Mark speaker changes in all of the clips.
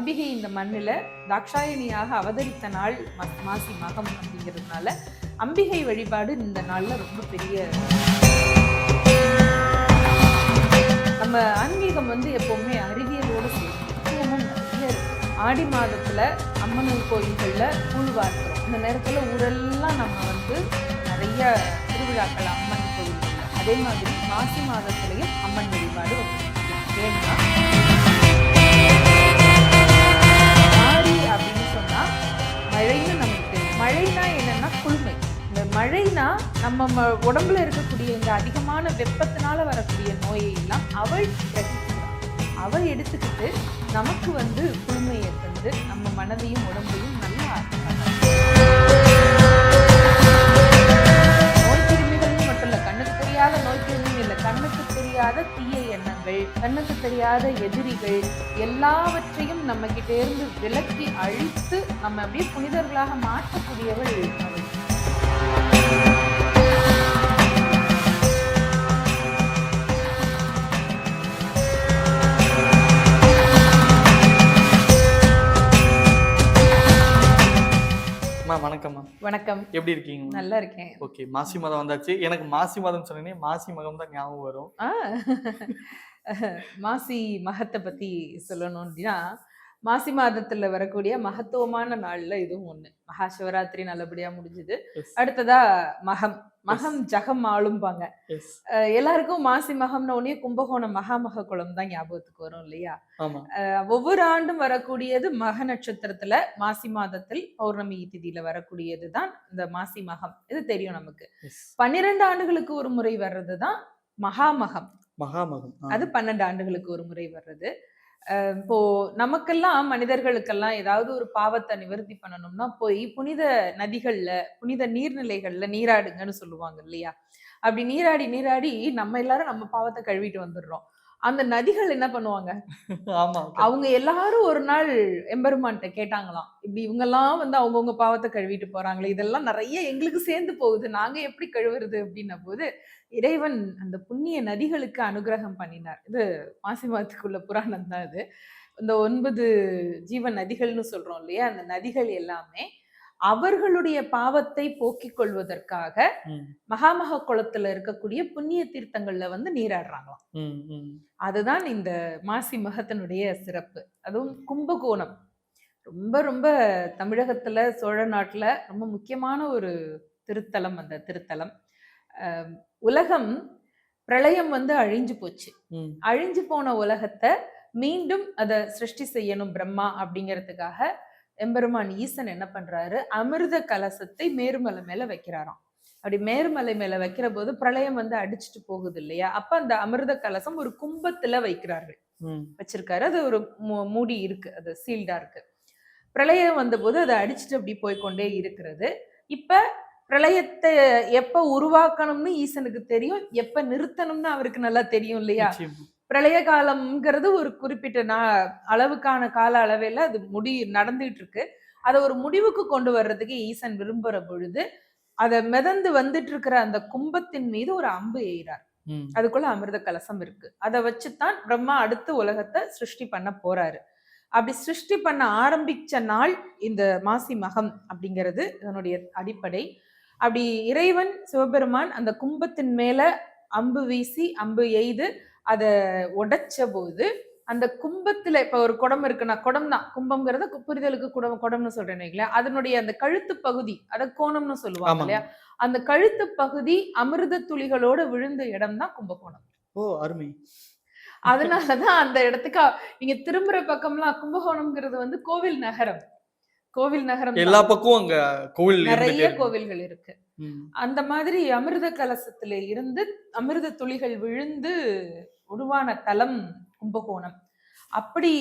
Speaker 1: அம்பிகை இந்த மண்ணில் தாக்ஷாயணியாக அவதரித்த நாள் மாசி மகம் அப்படிங்கிறதுனால அம்பிகை வழிபாடு இந்த நாளில் ரொம்ப பெரிய. நம்ம ஆன்மீகம் எப்பவுமே அறிவியலோடு சேர்ந்து நிறைய ஆடி மாதத்துல அம்மன் கோயில்களில் கூழ் வார்க்கிறோம். இந்த நேரத்தில் ஊரெல்லாம் நம்ம நிறைய திருவிழாக்கள் அம்மன் கோயில்கள். அதே மாதிரி மாசி மாதத்துலையும் அம்மன் வழிபாடு ஏன்னா அப்படின்னு சொன்னா மழைன்னு நமக்கு தெரியும். மழைனா என்னன்னா குளுமை. இந்த மழைனா நம்ம உடம்புல இருக்கக்கூடிய இந்த அதிகமான வெப்பத்தினால வரக்கூடிய நோயை எல்லாம் அவள் கிரகிக்கிறாள். அவள் எடுத்துக்கிட்டு நமக்கு குளுமையை தந்து நம்ம மனதையும் உடம்பையும் நல்லா நோய் கிருமிகள்னு மட்டும் இல்லை, கண்ணுக்கு தெரியாத நோய் கிருமிகள் இல்லை, கண்ணுக்கு தெரியாத தீய எண்ணங்கள், கண்ணுக்கு தெரியாத எதிரிகள் எல்லாவற்றையும் நம்ம கிட்ட இருந்து விலக்கி அழித்து நம்ம அப்படியே புனிதர்களாக மாற்றக்கூடியவள் அவள்.
Speaker 2: வணக்கம்மா.
Speaker 1: வணக்கம்.
Speaker 2: எப்படி இருக்கீங்க?
Speaker 1: நல்லா இருக்கேன்.
Speaker 2: ஓகே, மாசி மாதம் வந்தாச்சு. எனக்கு மாசி மாதம் சொன்னீங்க, மாசி மகம் தான் ஞாபகம் வரும்.
Speaker 1: மாசி மகத்தை பத்தி சொல்லணும் அப்படின்னா, மாசி மாதத்துல வரக்கூடிய மகத்துவமான நாள்ல இதுவும் ஒண்ணு. மகா சிவராத்திரி நல்லபடியா முடிஞ்சுது. அடுத்ததா மகம் ஜகம் ஆளும்பாங்க. எல்லாருக்கும் மாசி மகம்னு உடனே கும்பகோணம் மகாமக குளம் தான் ஞாபகத்துக்கு வரும் இல்லையா? ஒவ்வொரு ஆண்டும் வரக்கூடியது மக நட்சத்திரத்துல மாசி மாதத்தில் பௌர்ணமி திதியில வரக்கூடியதுதான் இந்த மாசி மகம். இது தெரியும் நமக்கு. 12 ஆண்டுகளுக்கு ஒரு முறை வர்றதுதான் மகாமகம். அது 12 ஆண்டுகளுக்கு ஒரு முறை வர்றது. இப்போ நமக்கெல்லாம் மனிதர்களுக்கெல்லாம் ஏதாவது ஒரு பாவத்தை நிவர்த்தி பண்ணணும்னா போய் புனித நதிகள்ல புனித நீர்நிலைகள்ல நீராடுங்கன்னு சொல்லுவாங்க இல்லையா? அப்படி நீராடி நம்ம எல்லாரும் நம்ம பாவத்தை கழுவிட்டு வந்துடுறோம். அந்த நதிகள் என்ன பண்ணுவாங்க? அவங்க எல்லாரும் ஒரு நாள் எம்பெருமான்ட்ட கேட்டாங்களாம், இப்படி இவங்கெல்லாம் அவங்கவுங்க பாவத்தை கழுவிட்டு போறாங்களே, இதெல்லாம் நிறைய எங்களுக்கு சேர்ந்து போகுது, நாங்க எப்படி கழுவுறது அப்படின்ன போது இறைவன் அந்த புண்ணிய நதிகளுக்கு அனுகிரகம் பண்ணினார். இது மாசி மாதத்துக்குள்ள புராணம் தான் இது. இந்த 9 ஜீவ நதிகள்னு சொல்றோம் இல்லையா? அந்த நதிகள் எல்லாமே அவர்களுடைய பாவத்தை போக்கிக் கொள்வதற்காக மகாமக குளத்துல இருக்கக்கூடிய புண்ணிய தீர்த்தங்கள்ல நீராடுறாங்களாம். அதுதான் இந்த மாசி மகத்தினுடைய சிறப்பு. அதுவும் கும்பகோணம் ரொம்ப ரொம்ப தமிழகத்துல சோழ நாட்டுல ரொம்ப முக்கியமான ஒரு திருத்தலம். அந்த திருத்தலம் உலகம் பிரளயம் அழிஞ்சு போச்சு. அழிஞ்சு போன உலகத்தை மீண்டும் அதை சிருஷ்டி செய்யணும் பிரம்மா அப்படிங்கிறதுக்காக எம்பெருமான் ஈசன் என்ன பண்றாரு, அமிர்த கலசத்தை மேருமலை மேல வைக்கிறாராம். அப்படி மேருமலை மேல வைக்கிற போது பிரளயம் அடிச்சுட்டு போகுது இல்லையா? அப்ப அந்த அமிர்த கலசம் ஒரு கும்பத்துல வச்சிருக்காரு. அது ஒரு மூடி இருக்கு, அது சீல்டா இருக்கு. பிரளயம் வந்த போது அதை அடிச்சுட்டு அப்படி போய்கொண்டே இருக்கிறது. இப்ப பிரளயத்தை எப்ப உருவாக்கணும்னு ஈசனுக்கு தெரியும், எப்ப நிறுத்தணும்னு அவருக்கு நல்லா தெரியும் இல்லையா? பிரளய காலம்ங்கிறது ஒரு குறிப்பிட்ட அளவுக்கான கால அளவில் அது நடந்துட்டு இருக்கு. அதை ஒரு முடிவுக்கு கொண்டு வர்றதுக்கு ஈசன் விரும்புற பொழுது அதை மிதந்து வந்துட்டு இருக்கிற அந்த கும்பத்தின் மீது ஒரு அம்பு எய்கிறார். அதுக்குள்ள அமிர்த கலசம் இருக்கு. அதை வச்சுதான் பிரம்மா அடுத்த உலகத்தை சிருஷ்டி பண்ண போறாரு. அப்படி சிருஷ்டி பண்ண ஆரம்பிச்ச நாள் இந்த மாசி மகம் அப்படிங்கிறது இதனுடைய அடிப்படை. அப்படி இறைவன் சிவபெருமான் அந்த கும்பத்தின் மேல அம்பு வீசி அம்பு எய்து அதை உடைச்ச போது அந்த கும்பத்துல இப்ப ஒரு குடம் இருக்குன்னா, குடம் தான் கும்பம்ங்கிறத புரிதலுக்கு குடம்னு சொல்றேன் இல்லையா? அதனுடைய அந்த கழுத்து பகுதி அதை கோணம்னு சொல்லுவாங்க இல்லையா? அந்த கழுத்து பகுதி அமிர்த துளிகளோட விழுந்த இடம் தான் கும்பகோணம்.
Speaker 2: ஓ, அருமை.
Speaker 1: அதனாலதான் அந்த இடத்துக்கு நீங்க திரும்புற பக்கம்லாம் கும்பகோணம்ங்கிறது கோவில் நகரம். கோவில் நகரம்,
Speaker 2: எல்லா பக்கமும் அங்க கோவில்,
Speaker 1: நிறைய கோவில்கள் இருக்கு. அந்த மாதிரி அமிர்த கலசத்துல இருந்து அமிர்த துளிகள் விழுந்து உருவான தலம் கும்பகோணம். அப்படி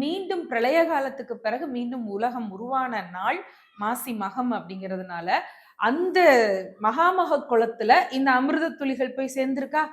Speaker 1: மீண்டும் பிரளய காலத்துக்கு பிறகு மீண்டும் உலகம் உருவான நாள் மாசி மகம் அப்படிங்கிறதுனால அந்த மகாமக குளத்துல இந்த அமிர்த துளிகள் போய் சேர்ந்திருக்கா.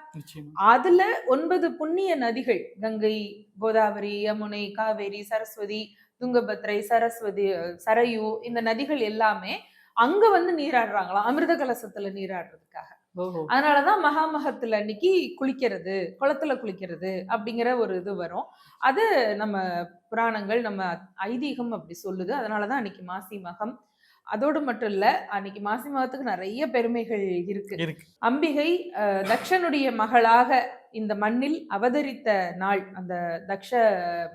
Speaker 1: அதுல 9 புண்ணிய நதிகள், கங்கை, கோதாவரி, யமுனை, காவேரி, சரஸ்வதி, துங்கபத்ரை, சரஸ்வதி, சரையு, இந்த நதிகள் எல்லாமே அங்க நீராடுறாங்களாம் அமிர்த கலசத்துல நீராடுறதுக்காக.
Speaker 2: ஓஹோ.
Speaker 1: அதனாலதான் மகாமகத்துல அன்னைக்கு குளிக்கிறது, குளத்துல குளிக்கிறது அப்படிங்கிற ஒரு இது வரும். அது நம்ம புராணங்கள், நம்ம ஐதீகம் அப்படி சொல்லுது. அதனாலதான் அன்னைக்கு மாசி மகம். அதோடு மட்டும் இல்ல, அன்னைக்கு மாசி மகத்துக்கு நிறைய பெருமைகள் இருக்கு.
Speaker 2: இருக்கு.
Speaker 1: அம்பிகை தக்ஷனுடைய மகளாக இந்த மண்ணில் அவதரித்த நாள். அந்த தக்ஷ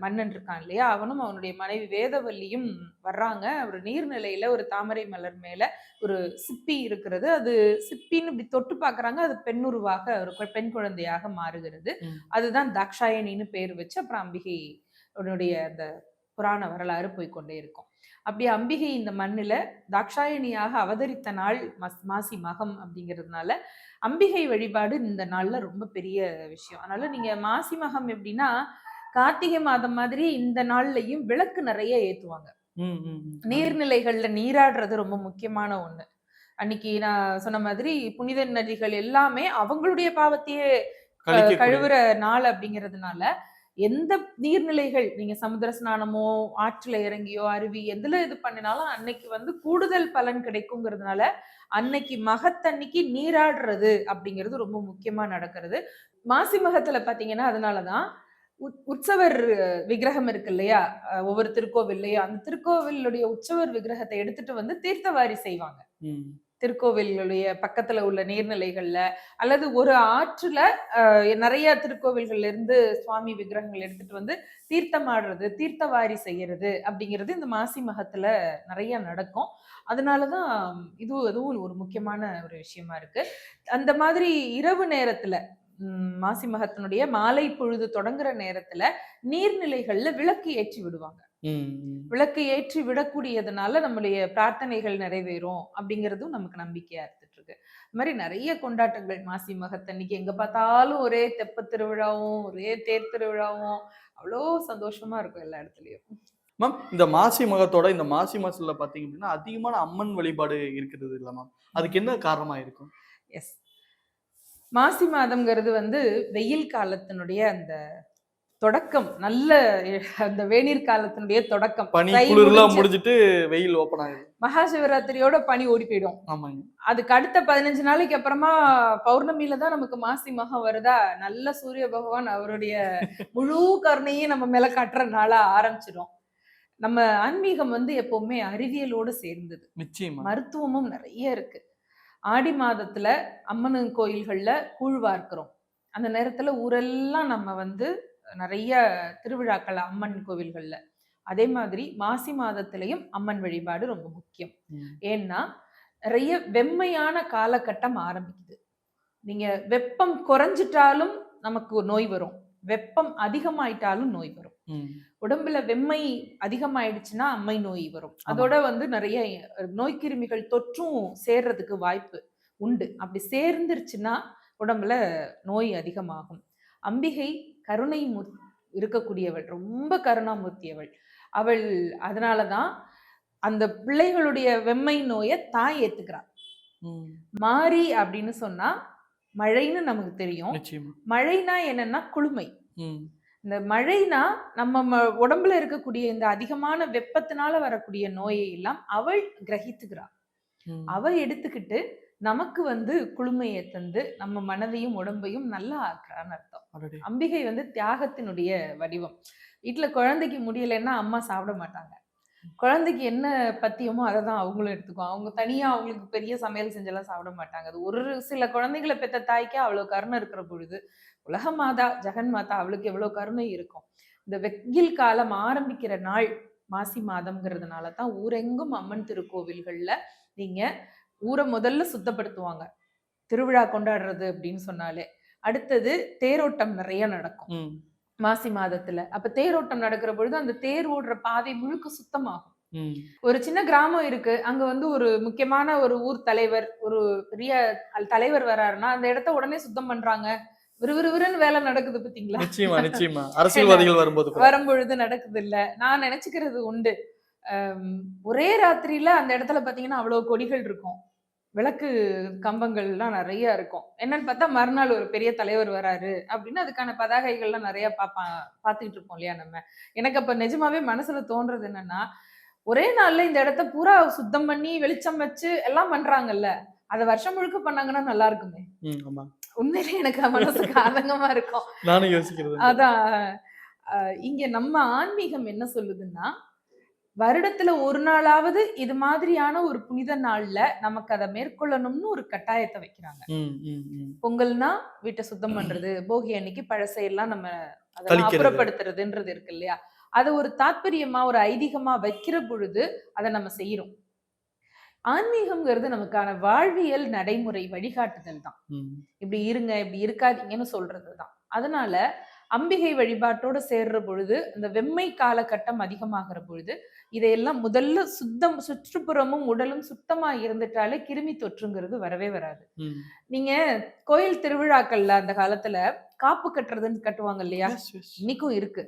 Speaker 1: மன்னன் இருக்கான் இல்லையா, அவனும் அவனுடைய மனைவி வேதவல்லியும் வர்றாங்க. ஒரு நீர்நிலையில ஒரு தாமரை மலர் மேல ஒரு சிப்பி இருக்கிறது. அது சிப்பின்னு இப்படி தொட்டு பார்க்கறாங்க. அது பெண்ணுருவாக ஒரு பெண் குழந்தையாக மாறுகிறது. அதுதான் தாக்ஷாயணின்னு பேர் வச்சு அப்புறம் அம்பிகை உன்னுடைய அந்த புராண வரலாறு போய்க்கொண்டே இருக்கும். அப்படி அம்பிகை இந்த மண்ணில தாக்ஷாயணியாக அவதரித்த நாள் மாசி மகம் அப்படிங்கிறதுனால அம்பிகை வழிபாடு இந்த நாள்ல ரொம்ப பெரிய விஷயம். அதனால நீங்க மாசி மகம் எப்படின்னா கார்த்திகை மாதம் மாதிரி இந்த நாள்லயும் விளக்கு நிறைய ஏத்துவாங்க. நீர்நிலைகள்ல நீராடுறது ரொம்ப முக்கியமான ஒண்ணு. அன்னைக்கு நான் சொன்ன மாதிரி புனித நதிகள் எல்லாமே அவங்களுடைய பாவத்தையே கழுவுற நாள் அப்படிங்கிறதுனால எந்த நீர்நிலைகள் நீங்க சமுத்திர ஸ்நானமோ ஆற்றுல இறங்கியோ அருவி எதுல இது பண்ணினாலும் அன்னைக்கு வந்து கூடுதல் பலன் கிடைக்குங்கிறதுனால அன்னைக்கு மகத்தன்னைக்கு நீராடுறது அப்படிங்கிறது ரொம்ப முக்கியமா நடக்கிறது. மாசி மகத்துல பாத்தீங்கன்னா அதனாலதான் உற்சவர் விக்கிரகம் இருக்கு இல்லையா, ஒவ்வொரு திருக்கோவில்லையும் அந்த திருக்கோவிலுடைய உற்சவர் விக்கிரகத்தை எடுத்துட்டு வந்து தீர்த்தவாரி செய்வாங்க. திருக்கோவிலுடைய பக்கத்துல உள்ள நீர்நிலைகள்ல அல்லது ஒரு ஆற்றுல நிறைய திருக்கோவில்கள்ல இருந்து சுவாமி விக்கிரகங்கள் எடுத்துட்டு வந்து தீர்த்தமாடுறது, தீர்த்தவாரி செய்யறது அப்படிங்கிறது இந்த மாசி மகத்துல நிறைய நடக்கும். அதனாலதான் அதுவும் ஒரு முக்கியமான ஒரு விஷயமா இருக்கு. அந்த மாதிரி இரவு நேரத்துல மாசி மகத்தினுடைய மாலை பொழுது தொடங்குற நேரத்துல நீர்நிலைகள்ல விளக்கு ஏற்றி விடுவாங்க. விளக்கு ஏற்றி விடக்கூடியதுனால நம்மளுடைய பிரார்த்தனைகள் நிறைவேறும் அப்படிங்கிறதும் நமக்கு நம்பிக்கையா இருந்துட்டு இருக்கு. இந்த மாதிரி நிறைய கொண்டாட்டங்கள் மாசி மகத்தன்னைக்கு எங்க பார்த்தாலும் ஒரே தெப்ப திருவிழாவும் ஒரே தேர் திருவிழாவும் அவ்வளோ சந்தோஷமா இருக்கும் எல்லா இடத்துலயும்.
Speaker 2: மேம், இந்த மாசி மகத்தோட இந்த மாசி மாசத்துல பாத்தீங்க அப்படின்னா அதிகமான அம்மன் வழிபாடு இருக்கிறது இல்ல மேம், அதுக்கு என்ன காரணமா இருக்கும்?
Speaker 1: எஸ், மாசி மாதம்ங்கிறது வந்து வெயில் காலத்தினுடைய அந்த தொடக்கம், நல்ல அந்த வேநீர் காலத்தினுடைய தொடக்கம்.
Speaker 2: பனி குளிர்லாம் முடிஞ்சிட்டு வெயில் ஓபன் ஆகுது.
Speaker 1: மகா சிவராத்திரியோட பனி ஓடி போயிடும்.
Speaker 2: ஆமாங்க.
Speaker 1: அதுக்கு அடுத்த 15 நாளைக்கு அப்புறமா பௌர்ணமியில தான் நமக்கு மாசி மகம் வருதா, நல்ல சூரிய பகவான் அவருடைய முழு கருணையும் நம்ம மேல காட்டுற நாளா ஆரம்பிச்சிடும். நம்ம ஆன்மீகம் வந்து எப்பவுமே அறிவியலோடு சேர்ந்தது.
Speaker 2: நிச்சயமா.
Speaker 1: மருத்துவமும் நிறைய இருக்கு. ஆடி மாதத்துல அம்மன் கோயில்கள்ல கூழ் வார்க்கிறோம். அந்த நேரத்துல ஊரெல்லாம் நம்ம வந்து நிறைய திருவிழாக்கள் அம்மன் கோவில்கள்ல. அதே மாதிரி மாசி மாதத்திலையும் அம்மன் வழிபாடு ரொம்ப முக்கியம். ஏன்னா நிறைய வெம்மையான காலகட்டம் ஆரம்பிக்குது. நீங்க வெப்பம் குறைஞ்சிட்டாலும் நமக்கு நோய் வரும், வெப்பம் அதிகமாயிட்டாலும் நோய் வரும். உடம்புல வெம்மை அதிகமாயிடுச்சுன்னா அம்மை நோய் வரும். அதோட வந்து நிறைய நோய்க்கிருமிகள் தொற்றும் சேர்றதுக்கு வாய்ப்பு உண்டு. அப்படி சேர்ந்துருச்சுன்னா உடம்புல நோய் அதிகமாகும். அம்பிகை கருணை இருக்கக்கூடியவள், ரொம்ப கருணாமூர்த்தியவள் அவள். அதனாலதான் அந்த பிள்ளைகளுடைய வெம்மை நோயை தாய் ஏத்துக்கிறாள். மாரி அப்படின்னு சொன்னா மழைன்னு நமக்கு தெரியும். மழைனா என்னன்னா குளுமை. இந்த மழைனா நம்ம உடம்புல இருக்கக்கூடிய இந்த அதிகமான வெப்பத்தினால வரக்கூடிய நோயை எல்லாம் அவள் கிரகித்துக்கிறாள். அவள் எடுத்துக்கிட்டு நமக்கு வந்து குளுமையை தந்து நம்ம மனதையும் உடம்பையும் நல்லா ஆக்குறான்னு அர்த்தம். அம்பிகை வந்து தியாகத்தினுடைய வடிவம். வீட்டுல குழந்தைக்கு முடியலைன்னா அம்மா சாப்பிட மாட்டாங்க. குழந்தைக்கு என்ன பத்தியமோ அதை தான் அவங்களும் எடுத்துக்குவோம். அவங்க தனியா அவங்களுக்கு பெரிய சமையல் செஞ்செல்லாம் சாப்பிட மாட்டாங்க. அது ஒரு சில குழந்தைகளை பெற்ற தாய்க்கே அவ்வளவு கருணை இருக்கிற பொழுது உலக மாதா ஜெகன் மாதா அவளுக்கு எவ்வளவு கருணை இருக்கும். இந்த வெயில் காலம் ஆரம்பிக்கிற நாள் மாசி மாதம்ங்கிறதுனால தான் ஊரெங்கும் அம்மன் திருக்கோவில்கள்ல நீங்க ஊரை முதல்ல சுத்தப்படுத்துவாங்க திருவிழா கொண்டாடுறது அப்படின்னு சொன்னாலே. அடுத்தது தேரோட்டம் நிறைய நடக்கும் மாசி மாதத்துல. அப்ப தேரோட்டம் நடக்கிற பொழுது அந்த தேர் ஓடுற பாதை முழுக்க சுத்தமாகும். ஒரு சின்ன கிராமம் இருக்கு, அங்க வந்து ஒரு முக்கியமான ஒரு ஊர் தலைவர், ஒரு பெரிய தலைவர் வராருன்னா அந்த இடத்த உடனே சுத்தம் பண்றாங்க. விறுவிறுன்னு வேலை நடக்குது பாத்தீங்களா?
Speaker 2: நிச்சயமா நிச்சயமா. அரசியல்வாதிகள் வரும்பொழுது
Speaker 1: நடக்குது இல்ல. நான் நினைச்சுக்கிறது உண்டு, ஒரே ராத்திரியில அந்த இடத்துல பாத்தீங்கன்னா அவ்வளவு கொடிகள் இருக்கும், விளக்கு கம்பங்கள்லாம் நிறைய இருக்கும். என்னன்னு பார்த்தா மறுநாள் ஒரு பெரிய தலைவர் வராரு அப்படின்னு அதுக்கான பதாகைகள்லாம் நிறைய பார்த்துக்கிட்டு இருப்போம் இல்லையா நம்ம. எனக்கு அப்ப நிஜமாவே மனசுல தோன்றது என்னன்னா, ஒரே நாள்ல இந்த இடத்த பூரா சுத்தம் பண்ணி வெளிச்சம் வச்சு எல்லாம் பண்றாங்கல்ல, அத வருஷம் முழுக்க பண்ணாங்கன்னா நல்லா இருக்குமே.
Speaker 2: ஆமா.
Speaker 1: உண்மையிலேயே எனக்கு மனசுக்கு ஆதங்கமா இருக்கும்.
Speaker 2: நானும் யோசிக்கிறது உண்டு.
Speaker 1: அதான் இங்க நம்ம ஆன்மீகம் என்ன சொல்லுதுன்னா, வருடத்துல ஒரு நாளாவது இது மாதிரியான ஒரு புனித நாள்ல நமக்கு அத மேற்கொள்ளணும்னு ஒரு கட்டாயத்த வைக்கிறாங்க.
Speaker 2: ம், ம், ம்.
Speaker 1: பொங்கல்னா வீட்ட சுத்தம் பண்றது, போகி அன்னைக்கு பழசையெல்லாம் நம்ம அதெல்லாம்
Speaker 2: கழிக்கிறது.
Speaker 1: அப்புறப்படுத்துறதுன்றது இருக்கு இல்லையா? அத ஒரு தாத்பரியமா, ஒரு ஐதீகமா வைக்கிற பொழுது அத நம்ம செய்றோம். ஆன்மீகம்ங்கிறது நமக்கான வாழ்வியல் நடைமுறை வழிகாட்டுதல் தான்.
Speaker 2: ம்.
Speaker 1: இப்படி இருங்க, இப்படி இருக்காதீங்கன்னு சொல்றதுதான். அதனால அம்பிகை வழிபாட்டோட சேர்ற பொழுது, இந்த வெம்மை காலகட்டம் அதிகமாகிற பொழுது, இதையெல்லாம் முதல்ல சுற்றுப்புறமும் உடலும் சுத்தமா இருந்துட்டாலே கிருமி தொற்றுங்கிறது வரவே வராது.
Speaker 2: ம்.
Speaker 1: நீங்க கோயில் திருவிழாக்கள்ல அந்த காலத்துல காப்பு கட்டுறதுன்னு கட்டுவாங்க இல்லையா?
Speaker 2: Yes, yes.
Speaker 1: இன்னைக்கும் இருக்கு.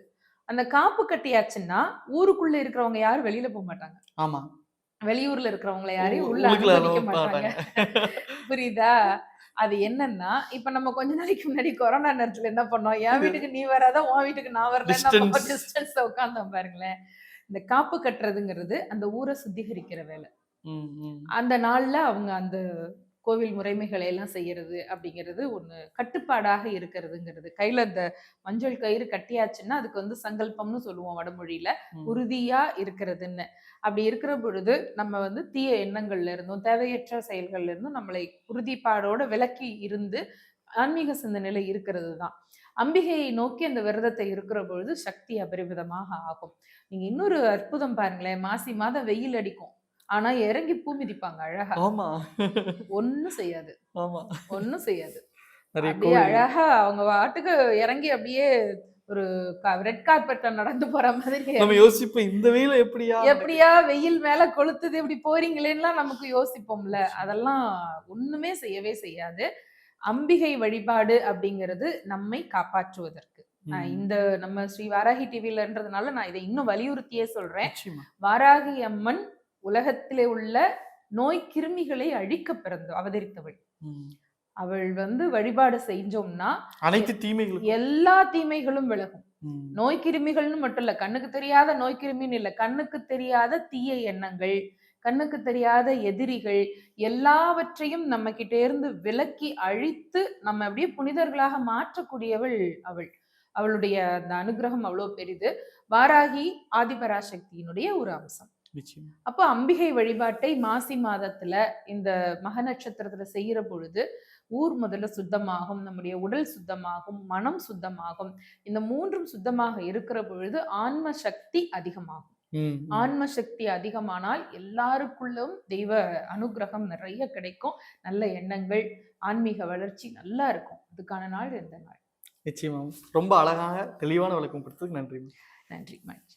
Speaker 1: அந்த காப்பு கட்டியாச்சுன்னா, ஊருக்குள்ள இருக்கிறவங்க யாரும் வெளியில போமாட்டாங்க.
Speaker 2: ஆமா.
Speaker 1: வெளியூர்ல இருக்கிறவங்கள யாரையும் உள்ள
Speaker 2: உள்ளுக்குள்ள
Speaker 1: அனுமதிக்க
Speaker 2: allow
Speaker 1: மாட்டாங்க. புரியுதா? அது என்னன்னா, இப்ப நம்ம கொஞ்ச நாளைக்கு முன்னாடி கொரோனா நேரத்துல என்ன பண்ணோம்? என் வீட்டுக்கு நீ வராத, உன் வீட்டுக்கு நான் வரலன்னு நம்ம
Speaker 2: Distance.
Speaker 1: டிஸ்டன்ஸ்ல உட்கார்ந்தோம் பாருங்களேன். இந்த காப்பு கட்டுறதுங்கிறது அந்த ஊர சுத்திகரிக்கிற வேலை.
Speaker 2: ம், ம்.
Speaker 1: அந்த நாள்ல அவங்க அந்த கோவில் முறைமைகளை எல்லாம் செய்யறது அப்படிங்கிறது ஒண்ணு கட்டுப்பாடாக இருக்கிறதுங்கிறது. கையில இந்த மஞ்சள் கயிறு கட்டியாச்சுன்னா, அதுக்கு வந்து சங்கல்பம்னு சொல்லுவோம் வடமொழியில.
Speaker 2: ம்.
Speaker 1: உறுதியா இருக்கிறதுன்னு. அப்படி இருக்கிற பொழுது நம்ம வந்து தீய எண்ணங்கள்ல இருந்தும், தேவையற்ற செயல்கள்ல இருந்தும் நம்மளை உறுதிப்பாடோட விலக்கி இருந்து ஆன்மீக சிந்தனையில இருக்கிறது தான். அம்பிகையை நோக்கி அந்த விரதத்தை இருக்கிற பொழுது சக்தி அபரிமிதமாக ஆகும். நீங்க இன்னொரு அற்புதம் பாருங்களேன். மாசி மாதம் வெயில் அடிக்கும். ஆனா இறங்கி பூ மிதிப்பாங்க அழகா.
Speaker 2: ஆமா.
Speaker 1: ஒண்ணும் செய்யாது.
Speaker 2: ஆமா.
Speaker 1: ஒண்ணும் செய்யாது.
Speaker 2: நிறைய
Speaker 1: அப்படியே
Speaker 2: கோவில்.
Speaker 1: அழகா அவங்க பாட்டுக்கு இறங்கி அப்படியே ஒரு ரெட் கார்பெட்ல நடந்து போற மாதிரி
Speaker 2: நம்ம யோசிப்போம் இந்த வெயில எப்படியா
Speaker 1: எப்படியா வெயில் மேல கொளுத்துது இப்படி போறீங்களேன்னுலாம் நமக்கு யோசிப்போம்ல. அதெல்லாம் ஒண்ணுமே செய்யவே செய்யாது. அம்பிகை வழிபாடு அப்படிங்கிறது நம்மை காப்பாற்றுவதற்கு. இந்த நம்ம ஸ்ரீ வாராகி டிவிலன்றதுனால நான் இதை இன்னும் வலியுறுத்தியே சொல்றேன்.
Speaker 2: நிச்சயமா.
Speaker 1: வாராகி அம்மன் உலகத்திலே உள்ள நோய் கிருமிகளை அழிக்க அவதரித்தவள்.
Speaker 2: ம்.
Speaker 1: அவள் வந்து வழிபாடு செஞ்சோம்னா
Speaker 2: அனைத்து தீமைகளும்.
Speaker 1: எல்லா தீமைகளும் விலகும்.
Speaker 2: ம்.
Speaker 1: நோய் கிருமிகள்னு மட்டும் இல்ல, கண்ணுக்கு தெரியாத நோய் கிருமின்னு இல்ல, கண்ணுக்கு தெரியாத தீய எண்ணங்கள், கண்ணுக்கு தெரியாத எதிரிகள் எல்லாவற்றையும் நம்ம கிட்ட இருந்து விலக்கி அழித்து நம்ம அப்படியே புனிதர்களாக மாற்றக்கூடியவள் அவள். அவளுடைய அந்த அனுகிரகம் அவ்வளவு பெரிது. வாராகி ஆதிபராசக்தியினுடைய ஒரு அம்சம்.
Speaker 2: நிச்சயமா.
Speaker 1: அப்போ அம்பிகை வழிபாட்டை மாசி மாதத்துல இந்த மக நட்சத்திரத்துல செய்யற பொழுது ஊர் முதல்ல சுத்தமாகும், நம்முடைய உடல் சுத்தமாகும், மனம் சுத்தமாகும். இந்த மூன்றும் சுத்தமாக இருக்கிற பொழுது ஆன்ம சக்தி அதிகமாகும்.
Speaker 2: ம், ம்.
Speaker 1: ஆன்ம சக்தி அதிகமானால் எல்லாருக்குள்ளும் தெய்வ அனுகிரகம் நிறைய கிடைக்கும். நல்ல எண்ணங்கள், ஆன்மீக வளர்ச்சி நல்லா இருக்கும். அதுக்கான நாள் இந்த நாள்.
Speaker 2: நிச்சயமா. ரொம்ப அழகாக தெளிவான விளக்கம் கொடுத்ததுக்கு நன்றி.
Speaker 1: நன்றி. மகிழ்ச்சி.